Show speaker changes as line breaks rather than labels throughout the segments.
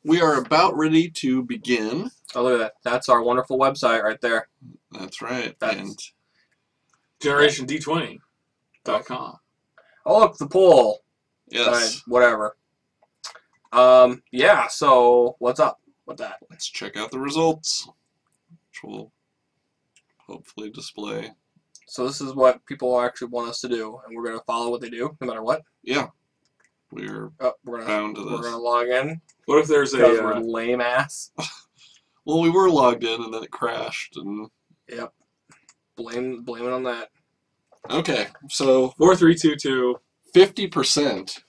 we are about ready to begin.
Oh, look at that. That's our wonderful website right there.
That's right.
That's...
And
GenerationD20.com.
Oh, look, the poll.
yes.
Whatever. Yeah, so what's up with that?
Let's check out the results, which will hopefully display.
So this is what people actually want us to do, and we're going to follow what they do, no matter what?
Yeah. We're bound to this.
We're going to log in.
What if there's
Because we're lame ass.
Well, we were logged in, and then it crashed, and...
Yep. Blame it on that.
Okay, so
4322.
50%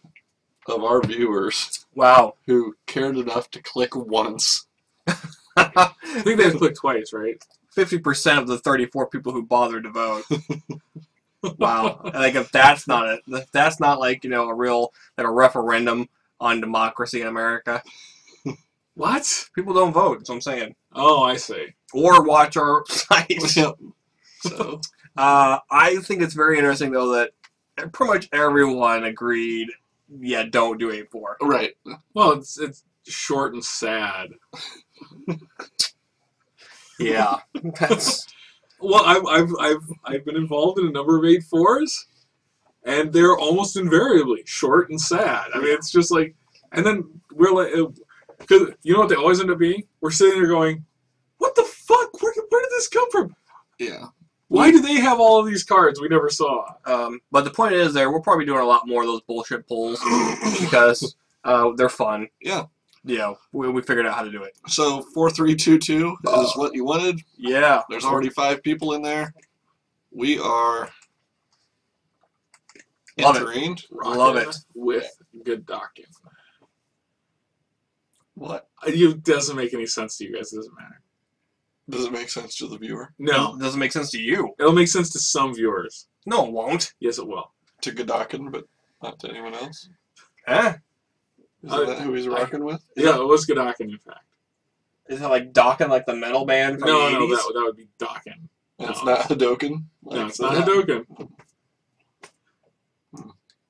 of our viewers
Wow.
who cared enough to click once.
I think they have to click twice, right?
50% of the 34 people who bothered to vote. Wow. Like, if that's not it, if that's not like, you know, a real, like a referendum on democracy in America.
What?
People don't vote, that's what I'm saying.
Oh, I see.
Or watch our site.
Yep. So,
I think it's very interesting, though, that pretty much everyone agreed, yeah, don't do 8-4.
right.
Well, it's short and sad.
Yeah. That's...
Well, I've been involved in a number of 8-4s, and they're almost invariably short and sad. I mean, it's just like, and then we're like, because you know what they always end up being? We're sitting there going, what the fuck? Where did this come from?
Yeah.
Why do they have all of these cards we never saw?
But the point is, we're probably doing a lot more of those bullshit polls because they're fun.
Yeah.
Yeah, we figured out how to do it.
So 4322 is what you wanted.
Yeah.
There's already 5 people in there. We are
Love
entering.
Love it.
With good docking.
What?
It doesn't make any sense to you guys. It doesn't matter.
Does it make sense to the viewer?
No.
It doesn't make sense to you.
It'll make sense to some viewers.
No, it won't.
Yes, it will.
To Godakin, but not to anyone else?
Huh?
Is that who he's rocking with?
Yeah, it was Godakin, in fact.
Is it like Dokken, like the metal band from
No,
the 80s?
that would be Dokken.
And it's not Hadoken?
No, it's not Hadoken.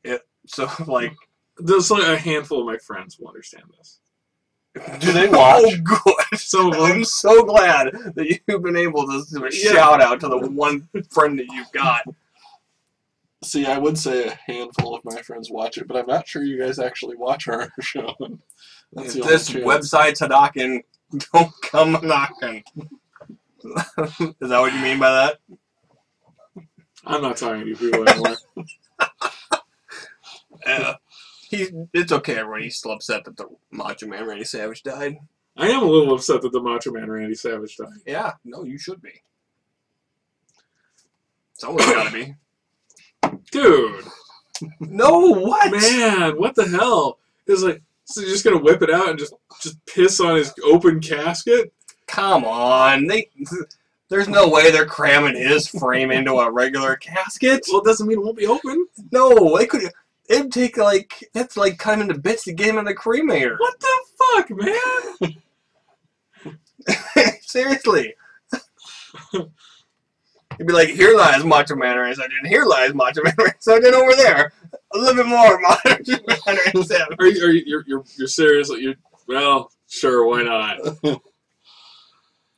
Yeah. So, like...
There's like a handful of my friends will understand this.
Do they watch? Oh, good.
Some of them.
I'm so glad that you've been able to do a shout out to the one friend that you've got.
See, I would say a handful of my friends watch it, but I'm not sure you guys actually watch our show. That's the
This
only chance.
website's Hadoken, don't come knocking. Is that what you mean by that?
I'm not talking to you people anymore.
It's okay, everyone. He's still upset that the Macho Man Randy Savage died.
I am a little upset that the Macho Man Randy Savage died.
Yeah, no, you should be. Someone's gotta be.
Dude.
No, what?
Man, what the hell? It's like, so you're just gonna whip it out and just piss on his open casket?
Come on. There's no way they're cramming his frame into a regular casket.
Well, it doesn't mean it won't be open.
No, it'd take that's like cut him into bits to get him in the cremator.
What the fuck, man?
Seriously. He'd be like, here lies Macho Man Randy Savage, and here lies Macho Man Randy Savage, and over there, a little bit more Macho Man Randy Savage.
Are you're serious? Well, sure, why not?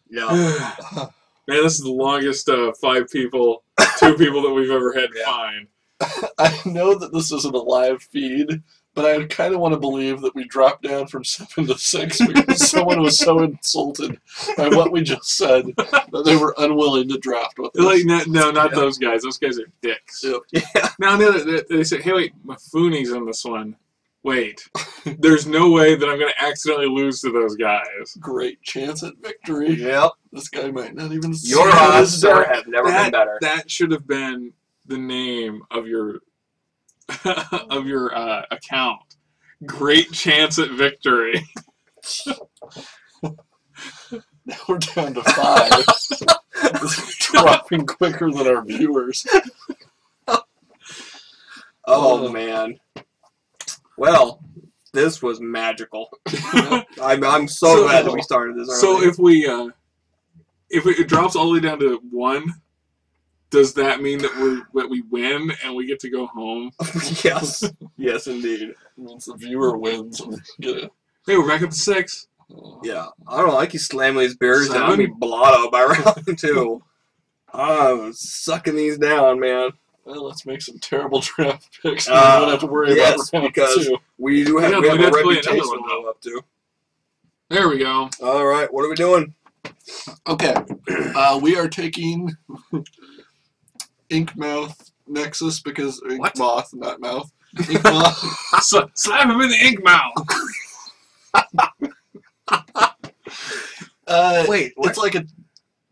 Yeah.
Man, this is the longest 2 people that we've ever had find.
I know that this isn't a live feed, but I kind of want to believe that we dropped down from 7 to 6 because someone was so insulted by what we just said that they were unwilling to draft with us.
Like, no, not those guys. Those guys are dicks.
Yep.
Yeah.
Now they say, hey, wait, Mafune's in this one. Wait, there's no way that I'm going to accidentally lose to those guys.
Great chance at victory.
Yep.
This guy might not even see
Your odds,
his
sir,
deck.
have never been better.
That should have been the name of your account. Great chance at victory.
Now we're down to 5. Dropping quicker than our viewers.
Oh, man. Well, this was magical. I'm so glad that we started this early.
So if it drops all the way down to 1, does that mean that we win and we get to go home?
Yes. Yes, indeed.
It means the viewer wins and they get
Hey, we're back up to 6.
Yeah. I don't know. I keep slamming these beers down.
7?
I mean, blotto by round 2. I'm sucking these down, man.
Well, let's make some terrible draft picks. We don't have to worry
yes,
about round
because
2.
we do have,
Yeah,
we have
we'd
a
have to play another
reputation
one,
to
though.
live up to.
There we go.
All right, what are we doing?
Okay. We are taking Ink Mouth Nexus because Ink
What?
Moth, not mouth. Ink Moth.
Slap him in the ink mouth.
Wait, what?
It's like a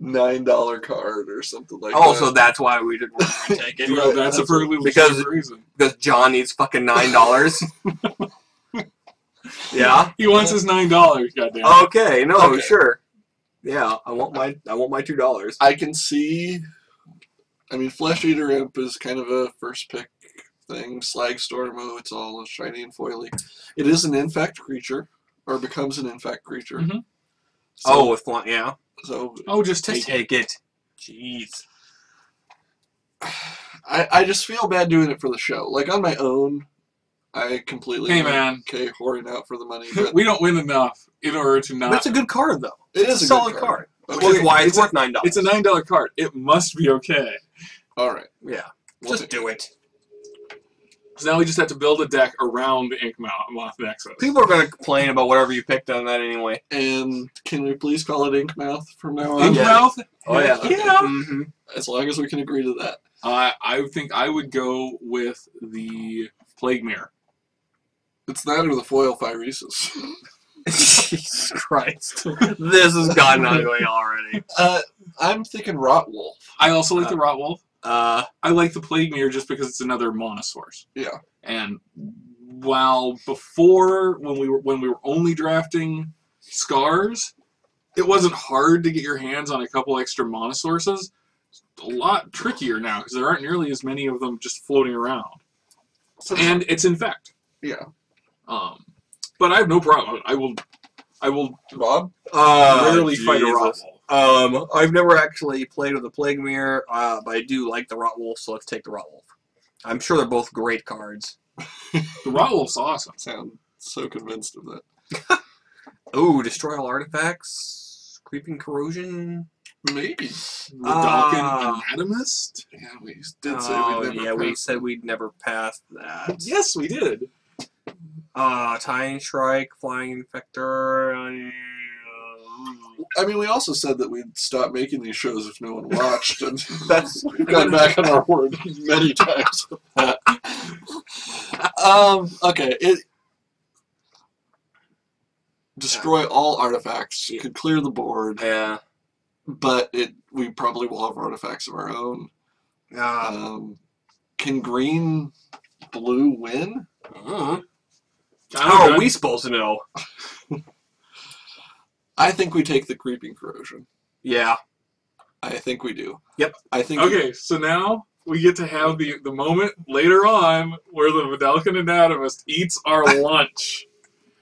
$9 card or something like that.
Oh, so that's why we didn't want to take it.
You know,
Right,
that's a
that's
perfectly
because-
legitimate reason.
Because John needs fucking $9. Yeah.
He wants his $9. Goddamn.
Okay. No.
Okay.
Sure. Yeah. I want my $2.
I can see. I mean, Flesh Eater Imp is kind of a first pick thing. Slag Storm, oh, it's all shiny and foily. It is an infect creature, or becomes an infect creature.
Mhm.
Oh, with one, yeah.
So
Oh, just
Just
take it.
take it. Jeez.
I just feel bad doing it for the show. Like on my own, I completely
Hey, man.
okay whoring out for the money, but
We don't win enough in order to not.
But it's a good card, though.
it
It's
is
a
good
solid card. Which
Okay.
is why it's
It's a-
worth $9.
It's a $9 card. It must be okay.
All right,
Yeah.
we'll
Just
take
do it.
So now we just have to build a deck around the Ink Moth Nexus.
People are gonna complain about whatever you picked on that anyway.
And can we please call it Ink Mouth from now on?
Ink
Yeah.
Mouth?
Oh yeah.
Okay.
Yeah.
Mm-hmm.
As long as we can agree to that.
I think I would go with the Plague Mirror.
It's that or the foil Phyresis.
Jesus Christ. This has gotten ugly already.
I'm thinking Rotwolf.
I also like the Rotwolf.
Uh,
I like the Plague Mirror just because it's another mana source.
Yeah.
And while before, when we were only drafting Scars, it wasn't hard to get your hands on a couple extra mana sources. It's a lot trickier now because there aren't nearly as many of them just floating around. And it's infect.
Yeah.
But I have no problem. I will
Rob?
rarely fight a
Jesus.
Rotwolf.
I've never actually played with the Plague Mirror, but I do like the Rotwolf, so let's take the Rotwolf. I'm sure they're both great cards.
The Rotwolf's awesome.
Sound so convinced of that.
Ooh, destroy all artifacts, creeping corrosion.
Maybe.
Redalkin Anatomist?
Yeah, we did say
Oh,
we'd never
yeah, we
pass
said
it.
we'd never pass that.
Yes, we did.
Tiny Strike, Flying Infector.
I mean, we also said that we'd stop making these shows if no one watched, and
That's
we've gone back on our word many times with that. Okay, destroy all artifacts,
Yeah.
could clear the board,
yeah.
but we probably will have artifacts of our own. Can green, blue win?
How are we supposed to know?
I think we take the creeping corrosion.
Yeah.
I think we do.
Yep.
I think.
Okay, so now we get to have the moment later on where the Vidalcan Anatomist eats our lunch.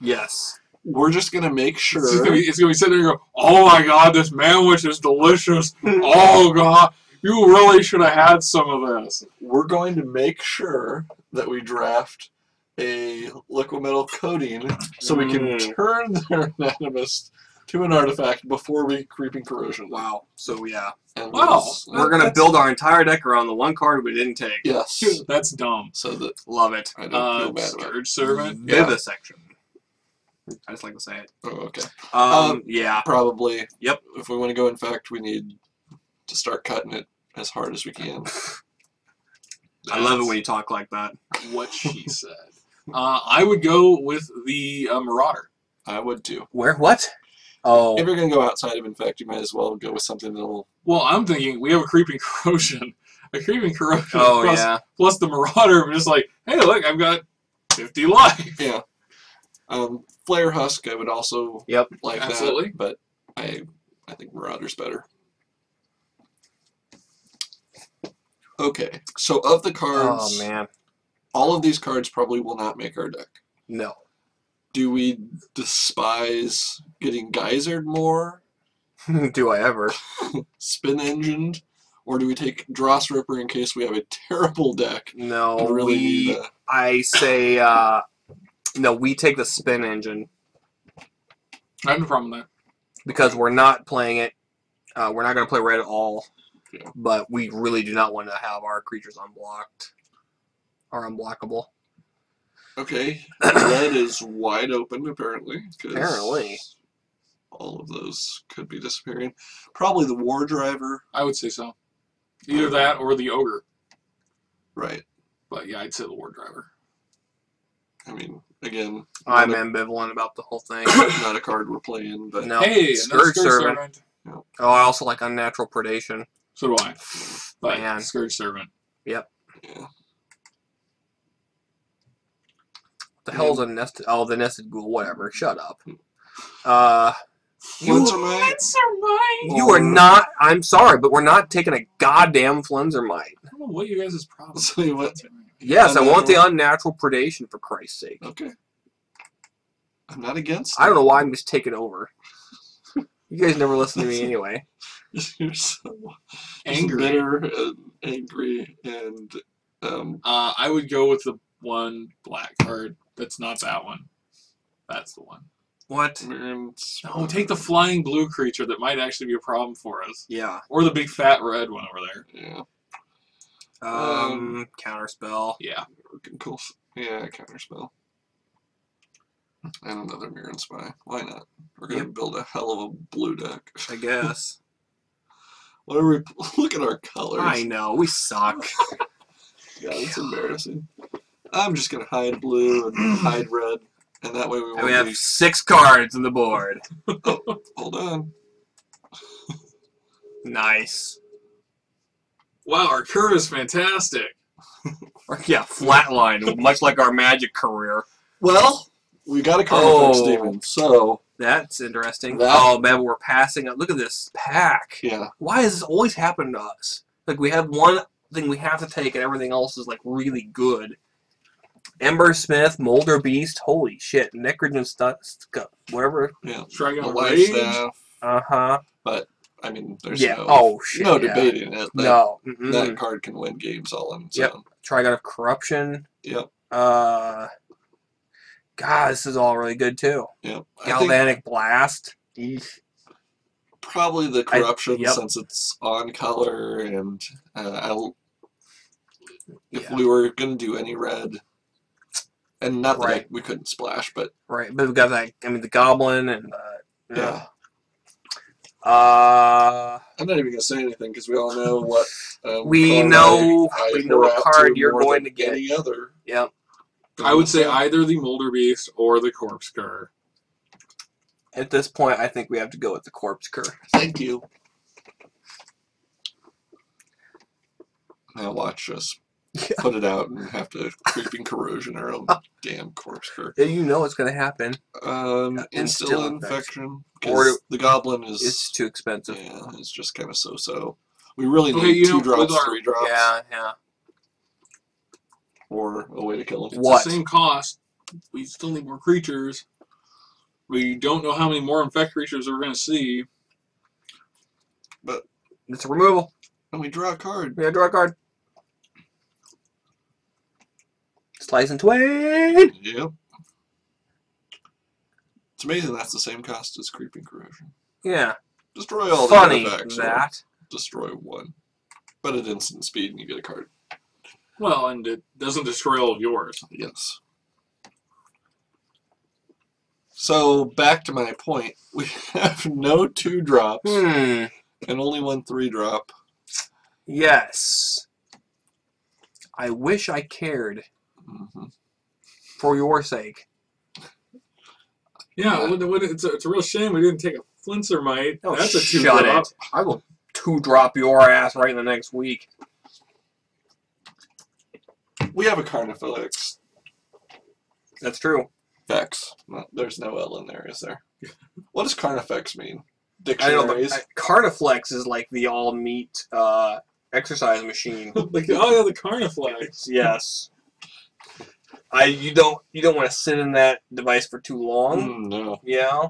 Yes.
We're just gonna make sure.
It's gonna be sitting there and go, oh my god, this manwich is delicious. Oh god, you really should have had some of this.
We're going to make sure that we draft a liquid metal coating so we can turn their anatomist to an artifact before we creeping corrosion.
Wow. So yeah.
And
Wow.
We're gonna build our entire deck around the one card we didn't take.
Yes.
That's dumb.
So that
Love it.
I don't feel bad about it.
Scourge Servant.
Vivisection. I just like to say it.
Oh, okay.
Yeah.
Probably.
Yep.
If we want to go infect, we need to start cutting it as hard as we can.
I love it when you talk like that.
What she said. I would go with the Marauder.
I would too.
Where? What? Oh.
If you're going to go outside of infect, you might as well go with something that'll...
Well, I'm thinking we have a Creeping Corrosion. A Creeping Corrosion
Oh,
plus,
yeah.
plus the Marauder. I'm just like, hey, look, I've got 50 life.
Yeah. Flare Husk, I would also
Yep.
like
Absolutely.
that, but I think Marauder's better. Okay, so of the cards,
Oh, man.
all of these cards probably will not make our deck.
No.
Do we despise getting geysered more,
Do I ever?
spin engined, or do we take Dross Ripper in case we have a terrible deck
No.
and really need a...
I say, no, we take the spin engine.
I have no problem with that.
because we're not playing it. We're not going to play red at all.
Yeah.
But we really do not want to have our creatures unblocked or unblockable.
Okay, red is wide open apparently. 'Cause
Apparently.
all of those could be disappearing. Probably the war driver.
I would say so. Either that or the ogre.
Right.
But yeah, I'd say the war driver.
I mean, again,
I'm ambivalent about the whole thing.
not a card we're playing, but
No.
Hey, another
Scourge Servant. Oh, I also like Unnatural Predation.
So do I. But
Man.
Scourge Servant.
Yep.
yeah.
The hell's a nested... Oh, the Nested Ghoul. Whatever. Shut up.
Flinzermite.
You are not... I'm sorry, but we're not taking a goddamn Flinzermite.
I don't know what you guys' problem is.
So you what?
Yes, I want the Unnatural Predation, for Christ's sake.
Okay. I'm not against.
I don't know why I'm just taking over. You guys never listen to me anyway.
You're so
Angry.
bitter and angry and
I would go with the one black card. That's not that one. That's the one.
What?
No, take the flying blue creature that might actually be a problem for us.
Yeah.
Or the big fat red one over there.
Yeah.
Counterspell.
Yeah.
Cool. Yeah, counterspell. And another Mirror and Spy. Why not? We're gonna build a hell of a blue deck.
I guess.
What are we? Look at our colors.
I know, we suck.
Yeah, it's embarrassing. I'm just gonna hide blue and hide red, and that way we won't.
And we have 6 cards on the board.
Oh, hold on.
Nice.
Wow, our curve is fantastic.
Yeah, flatline, much like our Magic career.
Well, we got a card effects demon, so
That's interesting.
That-
Oh man, we're passing up. Look at this pack.
yeah.
Why does this always happen to us? Like we have one thing we have to take, and everything else is like really good. Ember Smith, Molder Beast, holy shit, Necrogen whatever.
Yeah.
Dragon
The
of
life
Rage.
staff.
But
I mean, there's
yeah.
no,
Oh shit.
no
yeah.
debating it. That,
No.
that card can win games all on its
Yep.
own.
Trigon of Corruption.
Yep.
God, this is all really good too.
Yep. I think
Galvanic Blast. Eesh.
probably the corruption
yep.
since it's on color, and if
Yeah.
we were gonna do any red, and not that
Right.
we couldn't splash, but
Right, but we've got that. I mean, the Goblin and
yeah.
Uh,
I'm not even gonna say anything because we all know what
we
card
know
I
we know
whore
what
out
card
to
you're
more
going
than
to get.
any other.
Yep.
I would say either the Molder Beast or the Corpse Cur.
At this point, I think we have to go with the Corpse Cur.
Thank you. Now watch us put it out and have to creeping corrosion our own damn corpse cur.
You know what's going to happen.
Instill infection.
Or
Because the goblin is
It's too expensive.
yeah, it's just kind of so. We really
Okay,
need
you know,
2 drops,
with our-
3 drops,
Yeah.
or a way to kill him.
What?
It's the same cost. We still need more creatures. We don't know how many more infect creatures we're going to see.
It's a removal.
And we draw a card.
We gotta draw a card. Slice and twain.
Yep. It's amazing that's the same cost as creeping corrosion.
Yeah.
Destroy all
Funny
the artifacts. or
that.
Destroy 1. But at instant speed and you get a card.
Well, and it doesn't destroy all of yours.
Yes. So, back to my point. We have no 2 drops and only 1 3 drop.
Yes. I wish I cared for your sake.
Yeah, it's a real shame we didn't take a Flinzermite.
Oh,
That's a 2
shut
drop.
it. I will 2-drop your ass right in the next week.
We have a Carnifex.
That's true.
Vex. No, there's no L in there, is there? What does Carnifex mean?
I know, but
Dictionaries?
Carniflex is like the all-meat exercise machine.
Like, oh yeah, the Carniflex.
Yes. You don't want to sit in that device for too long.
No.
Yeah.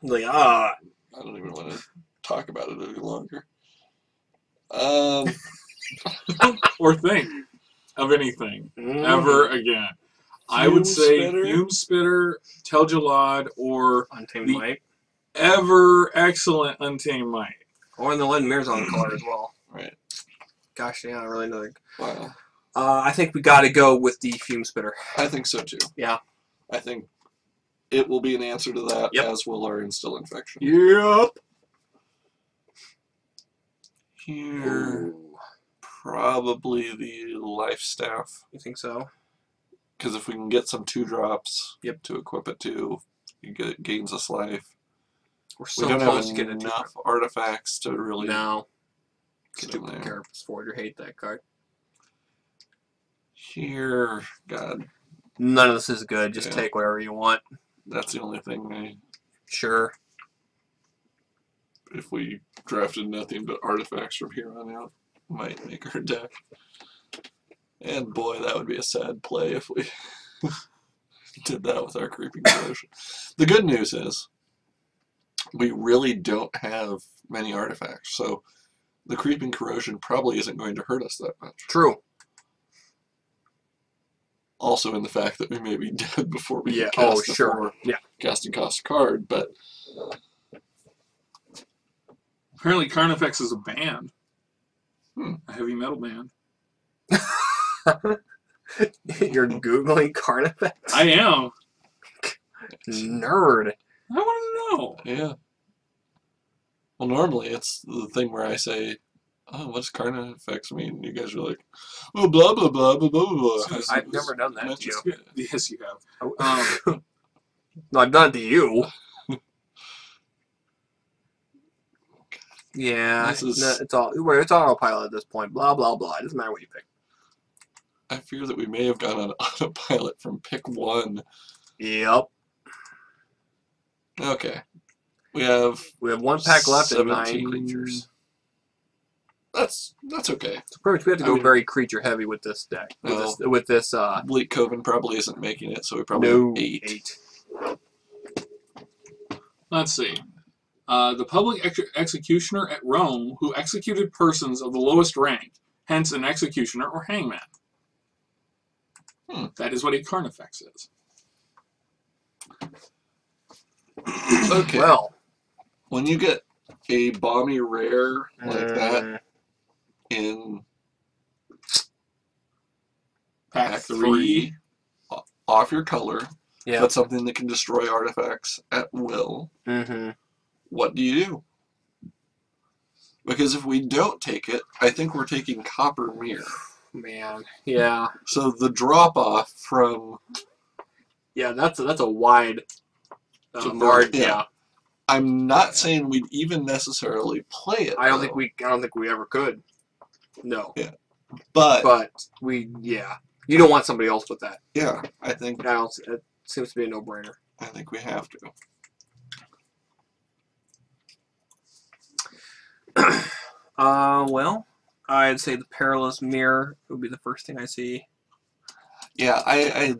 Like
I don't even want to talk about it any longer.
Or think of anything ever again. I would say
Spitter?
Fume Spitter, Telgelad, or
Untamed
the
Might.
ever excellent Untamed Might.
Or in the Lead and Mirzon color as well.
Right.
Gosh, yeah, I really know.
Wow.
I think we got to go with the Fume Spitter.
I think so too.
Yeah.
I think it will be an answer to that,
Yep.
as will our Instill Infection.
Yep.
Here, probably the Life Staff.
You think so?
Because if we can get some 2-drops
Yep.
to equip it to, it gains us life.
We're
We
so
don't
close
have
to getting a
enough artifacts to really
No.
get in
Stupid
there.
Carapace Forger. Hate that card.
Here, God,
None of this is good. Just
Yeah.
take whatever you want.
that's the only thing.
Sure.
If we drafted nothing but artifacts from here on out, might make our deck. And boy, that would be a sad play if we did that with our Creeping Corrosion. The good news is, we really don't have many artifacts, so the Creeping Corrosion probably isn't going to hurt us that much.
True.
Also in the fact that we may be dead before we
Yeah.
can
Oh,
cast the
sure.
4
Yeah.
casting cost card, but
Apparently, Carnifex is a band.
Hmm.
A heavy metal band.
You're Googling Carnifex?
I am.
Nerd.
I want to know.
yeah. Well, normally it's the thing where I say, oh, what does Carnifex mean? And you guys are like, oh, blah, blah, blah, blah, blah, blah.
I've never done that to you.
Yes, you have.
No, I've done it to you. Yeah,
This is-
no, it's autopilot at this point. Blah blah blah. It doesn't matter what you pick.
I fear that we may have gone on autopilot from pick 1.
Yep.
Okay. We have
We have one pack left and
17
9 creatures.
That's okay.
So pretty much we have to
I
go
mean-
very creature heavy with this deck. With this
Bleak Coven probably isn't making it, so we probably
no
have 8.
8.
Let's see. The public executioner at Rome who executed persons of the lowest rank, hence an executioner or hangman. That is what a Carnifex is.
Okay.
Well,
When you get a balmy rare like that
mm,
in
Pack
3, off your color,
yeah.
but something that can destroy artifacts at will,
Mm-hmm.
what do you do? Because if we don't take it, I think we're taking Copper Mirror.
Man, yeah,
So the drop off from
yeah. That's a wide
So
margin.
yeah.
Yeah.
I'm not saying we'd even necessarily play it.
I don't
though,
think we ever could. No,
But
yeah. You don't want somebody else with that.
yeah, I think
It seems to be a no-brainer.
we have to.
Well, I'd say the Perilous Mirror would be the first thing I see.
Yeah, I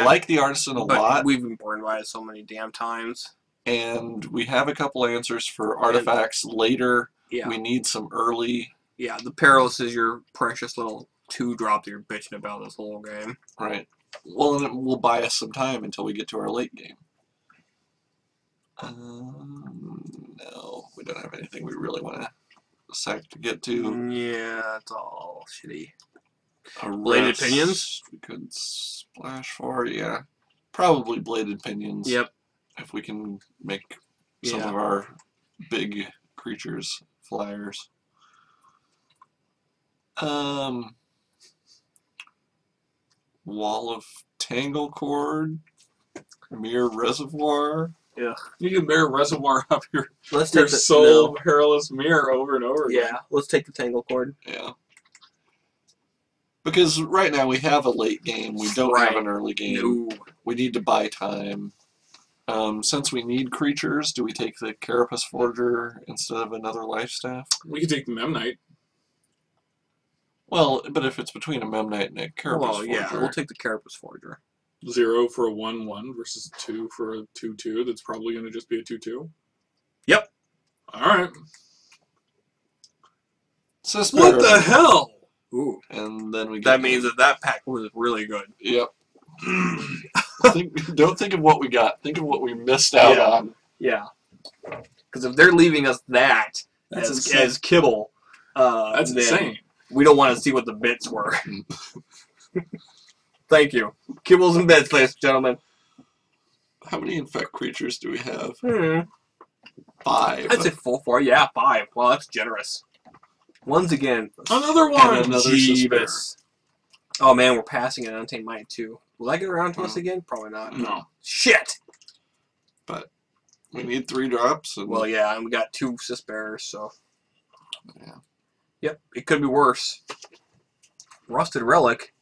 like the Artisan a
But
lot,
we've been burned by it so many damn times.
and we have a couple answers for artifacts later.
Yeah,
We need some early,
yeah. The Perilous is your precious little 2-drop that you're bitching about this whole game.
right? Well, and it will buy us some time until we get to our late game. No, we don't have anything we really want to sack to get to.
Yeah, it's all shitty.
A
Bladed
rest
Pinions?
We could splash for, yeah. Probably Bladed Pinions.
Yep.
If we can make some
Yeah.
of our big creatures flyers. Wall of Tanglecord, Mirror Reservoir.
You can bear Reservoir up your
Let's take the
soul perilous mirror over and over again.
Yeah, let's take the Tangle Cord.
Yeah. Because right now we have a late game, we don't have an early game.
No.
We need to buy time. Since we need creatures, do we take the Carapace Forger instead of another Life Staff?
We could take the Memnite.
Well, but if it's between a Memnite and a Carapace
Well,
Forger,
yeah, we'll take the Carapace Forger.
0 for a 1/1 versus 2 for a 2/2. That's probably going to just be a 2/2.
Yep.
All right.
Sister,
What the hell?
Ooh.
and then we get
That means that pack was really good.
Yep. Don't think of what we got. Think of what we missed out
Yeah.
on.
Yeah. Because if they're leaving us that
That's
as,
insane.
as kibble,
That's
then
insane.
we don't want to see what the bits were. Thank you. Kibbles and bits, ladies and gentlemen.
How many infect creatures do we have? 5.
I'd say full 4. Yeah, 5. Well, that's generous. Once again,
Another one.
And another
Jeebus. Oh man, we're passing an Untamed Might too. Will that get around to us
Hmm.
again? Probably not.
No.
Shit!
We need 3 drops. And
Well, yeah, and we got 2 Sis Bearers, so.
Yeah.
Yep, it could be worse. Rusted Relic.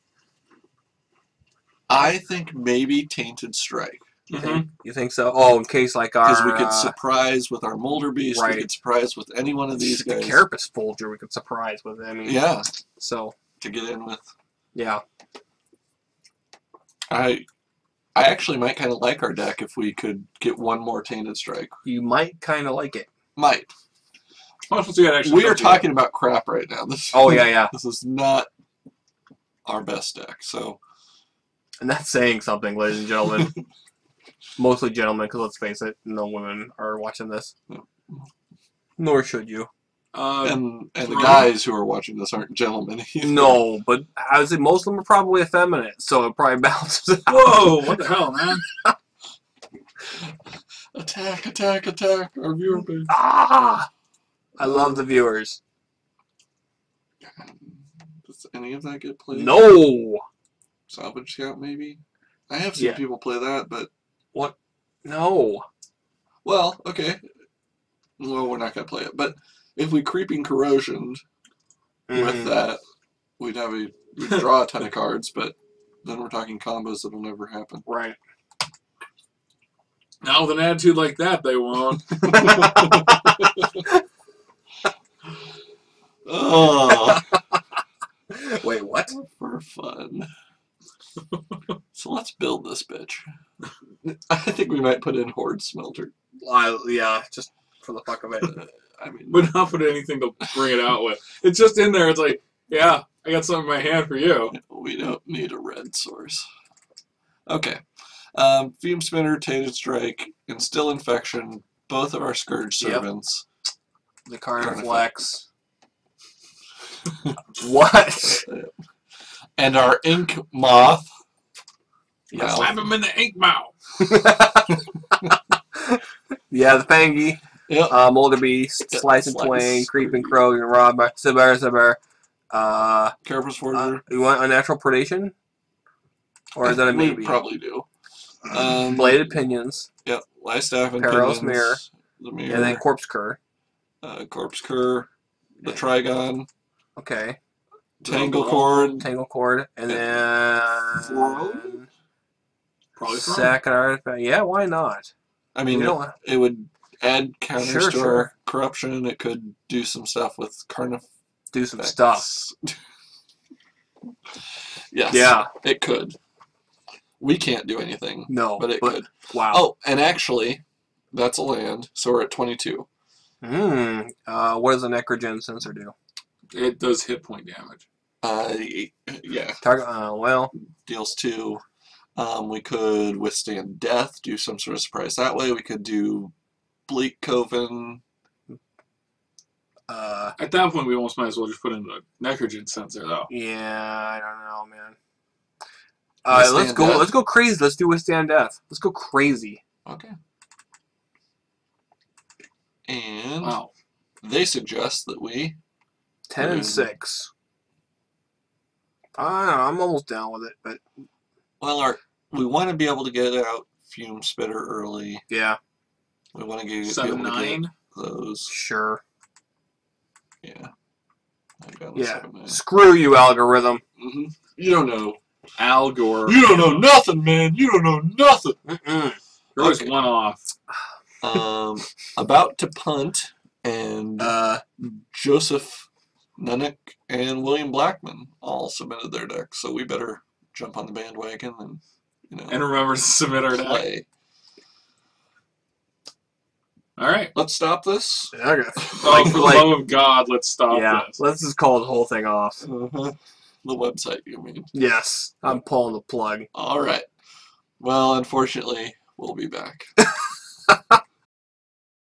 I think maybe Tainted Strike.
Mhm.
You think so? Oh, in case like our...
Because we could surprise with our Molder Beast.
right.
We could surprise with any one of these
the
guys.
Carapace Folger we could surprise with. I mean,
Yeah,
so,
to get in with.
yeah.
I actually might kind of like our deck if we could get one more Tainted Strike.
You might kind of like it.
Might.
Let's see what actually
We are
comes together.
talking about crap right now. This,
Oh, yeah, yeah.
This is not our best deck. So
And that's saying something, ladies and gentlemen. Mostly gentlemen, because let's face it, no women are watching this.
No.
Nor should you.
and the
Right.
guys who are watching this aren't gentlemen either.
No, but I would say most of them are probably effeminate, so it probably balances out.
Whoa! What the hell, man?
Attack! Attack! Attack! Our viewer base.
Ah! I love the viewers.
Does any of that get played?
No!
Salvage Scout, maybe? I have seen
Yeah.
people play that, but...
No.
Well, okay. Well, we're not going to play it. But if we Creeping Corrosioned with that, we'd draw a ton of cards, but then we're talking combos that'll never happen.
Right.
Now with an attitude like that, they won't.
Oh,
Wait, what?
for fun. So let's build this bitch. I think we might put in Horde Smelter.
Yeah, just for the fuck of it.
I mean,
But not put anything to bring it out with. It's just in there. It's like, yeah, I got something in my hand for you.
we don't need a red source. Okay. Fume Spinner, Tainted Strike, Instill Infection, both of our Scourge
Yep.
Servants.
The Carniflex. What?
And our Ink Moth.
Yes.
Wow.
Slap him in the ink mouth.
Yeah, the Fangy.
Yep.
Molder Beast,
Yep,
Slice and
Slice.
Twain, Creeping Crow, and Rob, Sibber.
Carapace Forger.
You want Unnatural Predation? Or is that a
We
maybe?
probably do.
Bladed Pinions,
Yep. Lystaff and
Perilous
Pinions,
Mirror.
The Mirror.
and then Corpse Cur.
Corpse Cur. The Trigon.
Okay.
Tangle Cord.
Tangle Cord, and
Throw?
then
Probably from.
Second Artifact. Yeah, why not?
I mean,
We don't-
it would add counters to
Sure.
our corruption. It could do some stuff with Carnifex.
Do some stuff.
Yes.
Yeah.
It could. We can't do anything,
No.
but it could.
Wow.
Oh, and actually, that's a land, so we're at 22.
What does a Necrogen Sensor do?
It does hit point damage.
Yeah,
Target. Well.
deals 2. We could withstand death, do some sort of surprise that way. We could do Bleak Coven.
At that point, we almost might as well just put in the Necrogen sensor, though.
Yeah, I don't know, man.
Withstand
Let's go.
Death?
Let's go crazy. Let's do Withstand Death. Let's go crazy.
Okay. And
Wow.
they suggest that we
10 and 6. I don't know. I'm almost down with it, but
we want to be able to get out Fume Spitter early.
yeah,
We want to be able
7-9.
to get those.
sure.
Yeah. I got
Yeah.
7-9.
Screw you, algorithm.
You don't know.
Al Gore.
You don't know nothing, man. You don't know nothing.
Mm-mm.
There was
Okay.
one off.
About to punt, and Joseph Nunnick and William Blackman all submitted their decks, so we better jump on the bandwagon and
And remember to submit our deck.
play.
All right.
Let's stop this.
Okay.
Oh, for the love of God, let's stop
yeah,
this.
let's just call the whole thing off.
Uh-huh. The website, you mean?
Yes, I'm pulling the plug.
All right. Well, unfortunately, we'll be back.